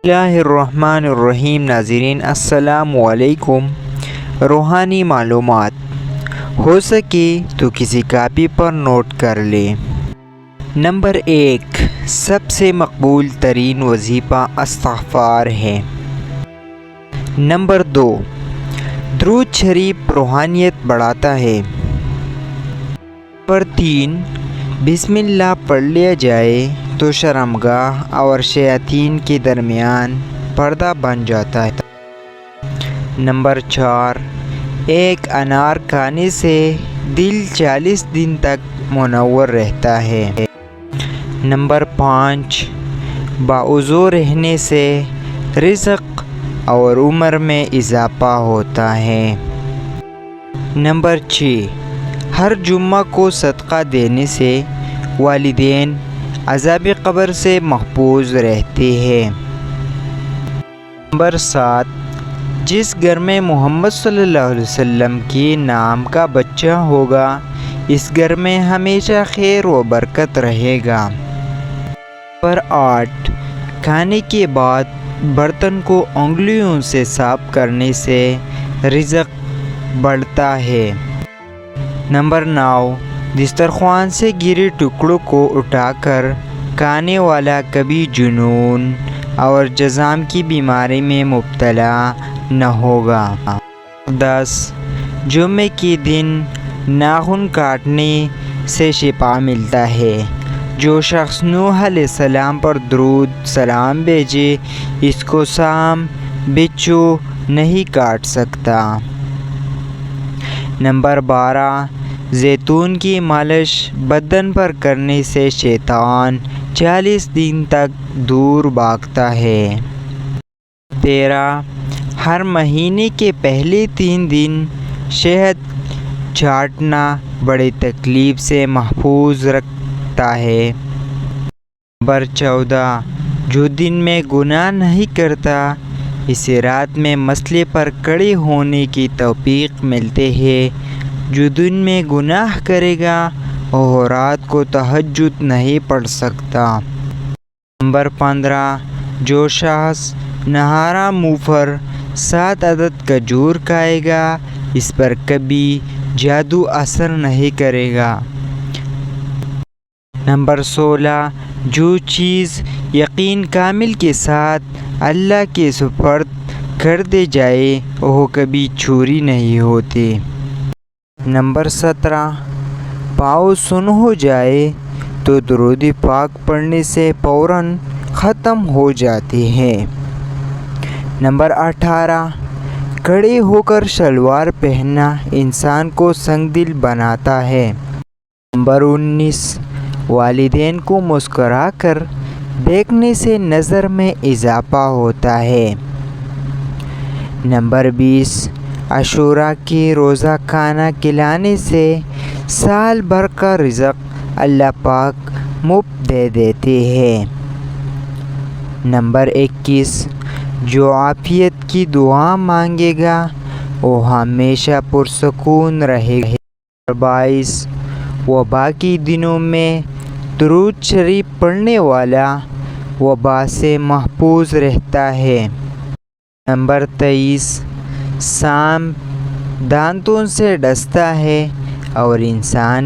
اللہ الرحمن الرحیم۔ ناظرین السلام علیکم۔ روحانی معلومات ہو سکے تو کسی کاپی پر نوٹ کر لیں۔ نمبر 1، سب سے مقبول ترین وظیفہ استغفار ہے۔ نمبر 2، درود شریف روحانیت بڑھاتا ہے۔ نمبر 3، بسم اللہ پڑھ لیا جائے تو شرمگاہ اور شیاطین کے درمیان پردہ بن جاتا ہے۔ نمبر 4، ایک انار کھانے سے دل 40 دن تک منور رہتا ہے۔ نمبر 5، باوضو رہنے سے رزق اور عمر میں اضافہ ہوتا ہے۔ نمبر 6، ہر جمعہ کو صدقہ دینے سے والدین عذاب قبر سے محفوظ رہتے ہیں۔ نمبر 7، جس گھر میں محمد صلی اللہ علیہ وسلم کے نام کا بچہ ہوگا اس گھر میں ہمیشہ خیر و برکت رہے گا۔ نمبر 8، کھانے کے بعد برتن کو انگلیوں سے صاف کرنے سے رزق بڑھتا ہے۔ نمبر 9، دسترخوان سے گرے ٹکڑوں کو اٹھا کر کھانے والا کبھی جنون اور جذام کی بیماری میں مبتلا نہ ہوگا۔ 10، جمعے کے دن ناخن کاٹنے سے شفا ملتا ہے۔ جو شخص نوح علیہ السلام پر درود سلام بھیجے اس کو سام بچھو نہیں کاٹ سکتا۔ نمبر 12، زیتون کی مالش بدن پر کرنے سے شیطان 40 دن تک دور بھاگتا ہے۔ 13، ہر مہینے کے پہلے 3 دن شہد چاٹنا بڑی تکلیف سے محفوظ رکھتا ہے۔ نمبر 14، جو دن میں گناہ نہیں کرتا اسے رات میں مسئلے پر کڑے ہونے کی توفیق ملتی ہے۔ جو دن میں گناہ کرے گا وہ رات کو تہجد نہیں پڑھ سکتا۔ نمبر 15، جو شخص نہارا منہ پر 7 عدد کھجور کھائے گا اس پر کبھی جادو اثر نہیں کرے گا۔ نمبر 16، جو چیز یقین کامل کے ساتھ اللہ کے سپرد کر دی جائے وہ کبھی چوری نہیں ہوتی۔ نمبر 17، پاؤں سن ہو جائے تو درود پاک پڑھنے سے فوراً ختم ہو جاتی ہے۔ نمبر 18، کھڑے ہو کر شلوار پہننا انسان کو سنگ دل بناتا ہے۔ نمبر 19، والدین کو مسکرا کر دیکھنے سے نظر میں اضافہ ہوتا ہے۔ نمبر 20، عاشوراء کے روزہ کھانا کھلانے سے سال بھر کا رزق اللہ پاک مفت دے دیتے ہیں۔ نمبر 21، جو عافیت کی دعا مانگے گا وہ ہمیشہ پرسکون رہے گا۔ نمبر 22، وبا کے دنوں میں درود شریف پڑھنے والا وبا سے محفوظ رہتا ہے۔ نمبر 23، سانپ دانتوں سے ڈستا ہے اور انسان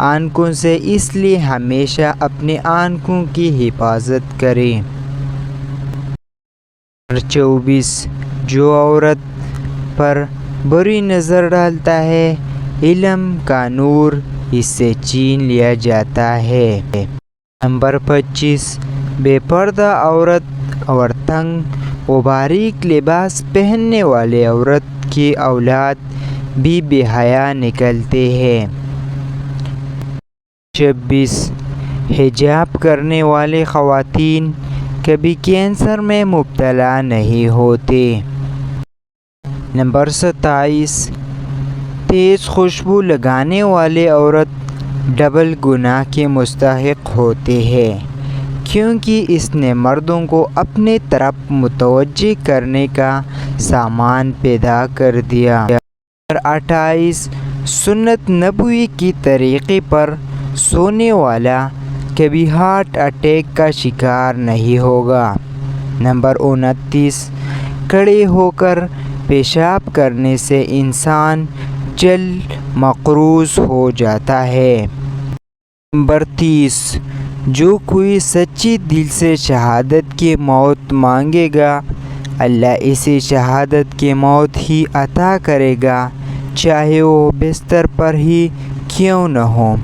آنکھوں سے اس لیے ہمیشہ اپنی آنکھوں کی حفاظت کرے۔ نمبر 24، جو عورت پر بری نظر ڈالتا ہے علم کا نور اس سے چھین لیا جاتا ہے۔ نمبر 25، بے پردہ عورت اور تنگ و باریک لباس پہننے والی عورت کی اولاد بھی بے حیا نکلتے ہیں۔ 26، حجاب کرنے والی خواتین کبھی کینسر میں مبتلا نہیں ہوتی۔ نمبر 27، تیز خوشبو لگانے والی عورت ڈبل گناہ کی مستحق ہوتی ہے کیونکہ اس نے مردوں کو اپنے طرف متوجہ کرنے کا سامان پیدا کر دیا۔ نمبر 28، سنت نبوی کی طریقے پر سونے والا کبھی ہارٹ اٹیک کا شکار نہیں ہوگا۔ نمبر 29، کھڑے ہو کر پیشاب کرنے سے انسان جلد مقروض ہو جاتا ہے۔ نمبر 30، جو کوئی سچی دل سے شہادت کی موت مانگے گا اللہ اسے شہادت کی موت ہی عطا کرے گا، چاہے وہ بستر پر ہی کیوں نہ ہو۔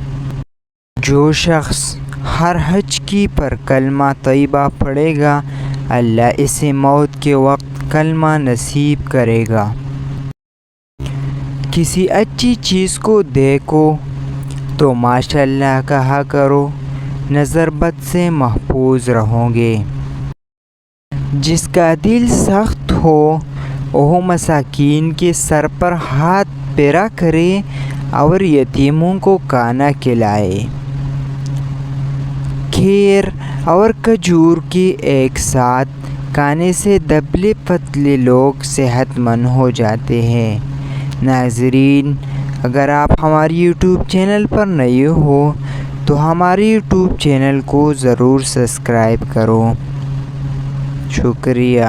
جو شخص ہر حج کی پر کلمہ طیبہ پڑھے گا اللہ اسے موت کے وقت کلمہ نصیب کرے گا۔ کسی اچھی چیز کو دیکھو تو ماشاءاللہ کہا کرو، نظر بد سے محفوظ رہو گے۔ جس کا دل سخت ہو وہ مساکین کے سر پر ہاتھ پھیرا کرے اور یتیموں کو کھانا کھلائے۔ کھیر اور کھجور کے ایک ساتھ کھانے سے دبلے پتلے لوگ صحت مند ہو جاتے ہیں۔ ناظرین، اگر آپ ہماری یوٹیوب چینل پر نئے ہو تو ہمارے یوٹیوب چینل کو ضرور سبسکرائب کرو۔ شکریہ۔